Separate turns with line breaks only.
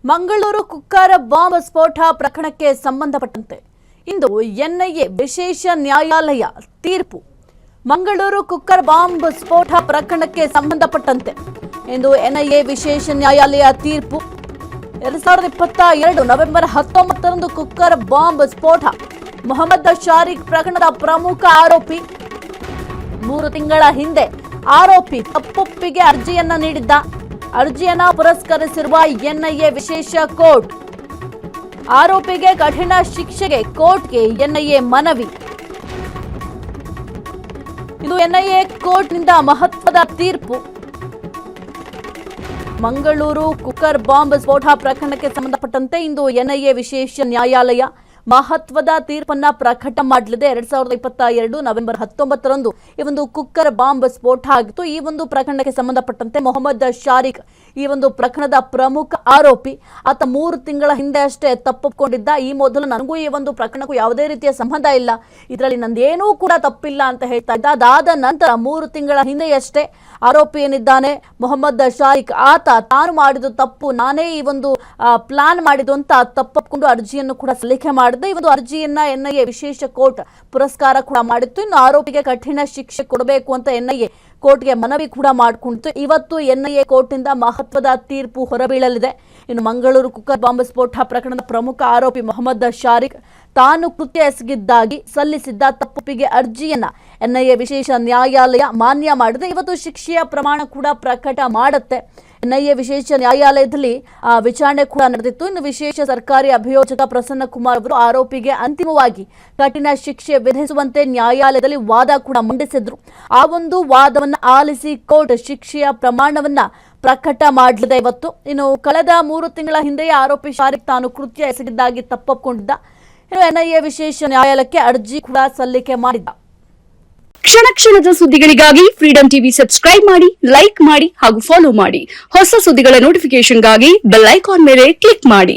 Mangaluru cooker bomb ಸ್ಫೋಟ ಪ್ರಕರಣಕ್ಕೆ ಸಂಬಂಧಪಟ್ಟಂತೆ ಇಂದು ಎನ್ಐಎ ವಿಶೇಷ ನ್ಯಾಯಾಲಯ ತೀರ್ಪು. ಮಂಗಳೂರು ಕುಕ್ಕರ್ ಬಾಂಬ್ ಸ್ಫೋಟ ಪ್ರಕರಣಕ್ಕೆ ಸಂಬಂಧಪಟ್ಟಂತೆ ಇಂದು ಎನ್ಐಎ ವಿಶೇಷ ನ್ಯಾಯಾಲಯ ತೀರ್ಪು. 2022 ನವೆಂಬರ್ 19ರಂದು ಕುಕ್ಕರ್ ಬಾಂಬ್ ಸ್ಫೋಟ ಮೊಹಮ್ಮದ್ ಶಾರಿಕ್ ಪ್ರಕರಣದ ಪ್ರಮುಖ ಆರೋಪಿ. 3 ತಿಂಗಳ ಹಿಂದೆ ಆರೋಪಿ ತಪ್ಪೊಪ್ಪಿಗೆ ಅರ್ಜಿಯನ್ನ ನೀಡಿದ್ದ. ಅರ್ಜಿಯನ್ನ ಪುರಸ್ಕರಿಸಿರುವ ಎನ್ಐಎ ವಿಶೇಷ ಕೋರ್ಟ್ ಆರೋಪಿಗೆ ಕಠಿಣ ಶಿಕ್ಷೆಗೆ ಕೋರ್ಟ್ಗೆ ಎನ್ಐಎ ಮನವಿ. ಇದು ಎನ್ಐಎ ಕೋರ್ಟ್ನಿಂದ ಮಹತ್ವದ ತೀರ್ಪು. ಮಂಗಳೂರು ಕುಕ್ಕರ್ ಬಾಂಬ್ ಸ್ಫೋಟ ಪ್ರಕರಣಕ್ಕೆ ಸಂಬಂಧಪಟ್ಟಂತೆ ಇಂದು ಎನ್ಐಎ ವಿಶೇಷ ನ್ಯಾಯಾಲಯ ಮಹತ್ವದ ತೀರ್ಪನ್ನ ಪ್ರಕಟ ಮಾಡಲಿದೆ. 2022 ನವೆಂಬರ್ 19ರಂದು ಈ ಒಂದು ಕುಕ್ಕರ್ ಬಾಂಬ್ ಸ್ಫೋಟ ಆಗಿತ್ತು. ಈ ಒಂದು ಪ್ರಕರಣಕ್ಕೆ ಸಂಬಂಧಪಟ್ಟಂತೆ ಮೊಹಮ್ಮದ್ ಶಾರಿಕ್ ಈ ಒಂದು ಪ್ರಕರಣದ ಪ್ರಮುಖ ಆರೋಪಿ. ಆತ 3 ತಿಂಗಳ ಹಿಂದೆ ಅಷ್ಟೇ ತಪ್ಪೊಪ್ಪಿಕೊಂಡಿದ್ದ. ಈ ಮೊದಲು ನನಗೂ ಈ ಒಂದು ಪ್ರಕರಣಕ್ಕೂ ಯಾವುದೇ ರೀತಿಯ ಸಂಬಂಧ ಇಲ್ಲ, ಇದರಲ್ಲಿ ನಂದೇನೂ ಕೂಡ ತಪ್ಪಿಲ್ಲ ಅಂತ ಹೇಳ್ತಾ ಇದ್ದ. ಅದಾದ ನಂತರ 3 ತಿಂಗಳ ಹಿಂದೆಯಷ್ಟೇ ಆರೋಪಿ ಏನಿದ್ದಾನೆ ಮೊಹಮ್ಮದ್ ಶಾರಿಕ್, ಆತ ತಾನು ಮಾಡಿದ ತಪ್ಪು, ನಾನೇ ಈ ಒಂದು ಪ್ಲಾನ್ ಮಾಡಿದ್ದು ಅಂತ ತಪ್ಪೊಪ್ಪಿಕೊಂಡು ಅರ್ಜಿಯನ್ನು ಕೂಡ ಸಲ್ಲಿಕೆ ಮಾಡಿದ. ಈ ಒಂದು ಅರ್ಜಿಯನ್ನ ಎನ್ಐಎ ವಿಶೇಷ ಕೋರ್ಟ್ ಪುರಸ್ಕಾರ ಕೂಡ ಮಾಡಿತ್ತು. ಇನ್ನು ಆರೋಪಿಗೆ ಕಠಿಣ ಶಿಕ್ಷೆ ಕೊಡಬೇಕು ಅಂತ ಎನ್ಐಎ ಕೋರ್ಟ್ಗೆ ಮನವಿ ಕೂಡ ಮಾಡಿಕೊಂಡಿತ್ತು. ಇವತ್ತು ಎನ್ಐಎ ಕೋರ್ಟ್ನಿಂದ ಮಹತ್ವದ ತೀರ್ಪು ಹೊರಬೀಳಲಿದೆ. ಇನ್ನು ಮಂಗಳೂರು ಕುಕ್ಕರ್ ಬಾಂಬ್ ಸ್ಫೋಟ ಪ್ರಕರಣದ ಪ್ರಮುಖ ಆರೋಪಿ ಮೊಹಮ್ಮದ್ ಶಾರಿಕ್ ತಾನು ಕೃತ್ಯ ಎಸಗಿದ್ದಾಗಿ ಸಲ್ಲಿಸಿದ್ದ ತಪ್ಪೊಪ್ಪಿಗೆ ಅರ್ಜಿಯನ್ನ ಎನ್ಐಎ ವಿಶೇಷ ನ್ಯಾಯಾಲಯ ಮಾನ್ಯ ಮಾಡಿದೆ. ಇವತ್ತು ಶಿಕ್ಷೆಯ ಪ್ರಮಾಣ ಕೂಡ ಪ್ರಕಟ ಮಾಡುತ್ತೆ. ಎನ್ಐಎ ವಿಶೇಷ ನ್ಯಾಯಾಲಯದಲ್ಲಿ ವಿಚಾರಣೆ ಕೂಡ ನಡೆದಿತ್ತು. ಇನ್ನು ವಿಶೇಷ ಸರ್ಕಾರಿ ಅಭಿಯೋಜಕ ಪ್ರಸನ್ನ ಕುಮಾರ್ ಅವರು ಆರೋಪಿಗೆ ಅಂತಿಮವಾಗಿ ಕಠಿಣ ಶಿಕ್ಷೆ ವಿಧಿಸುವಂತೆ ನ್ಯಾಯಾಲಯದಲ್ಲಿ ವಾದ ಕೂಡ ಮಂಡಿಸಿದ್ರು. ಆ ಒಂದು ವಾದವನ್ನ ಆಲಿಸಿ ಕೋರ್ಟ್ ಶಿಕ್ಷೆಯ ಪ್ರಮಾಣವನ್ನ ಪ್ರಕಟ ಮಾಡಲಿದೆ ಇವತ್ತು. ಇನ್ನು ಕಳೆದ 3 ತಿಂಗಳ ಹಿಂದೆಯೇ ಆರೋಪಿ ಶಾರಿಕ್ ತಾನು ಕೃತ್ಯ ಎಸಗಿದ್ದಾಗಿ ತಪ್ಪೊಪ್ಪಿಕೊಂಡಿದ್ದ. ಇನ್ನು ಎನ್ಐಎ ವಿಶೇಷ ನ್ಯಾಯಾಲಯಕ್ಕೆ ಅರ್ಜಿ ಕೂಡ ಸಲ್ಲಿಕೆ ಮಾಡಿದ್ದ.
ಕ್ಷಣ ಕ್ಷಣದ ಸುದ್ದಿಗಳಿಗಾಗಿ ಫ್ರೀಡಂ ಟಿವಿ ಸಬ್ಸ್ಕ್ರೈಬ್ ಮಾಡಿ, ಲೈಕ್ ಮಾಡಿ ಹಾಗೂ ಫಾಲೋ ಮಾಡಿ. ಹೊಸ ಸುದ್ದಿಗಳ ನೋಟಿಫಿಕೇಶನ್ಗಾಗಿ ಬೆಲ್ ಐಕಾನ್ ಮೇಲೆ ಕ್ಲಿಕ್ ಮಾಡಿ.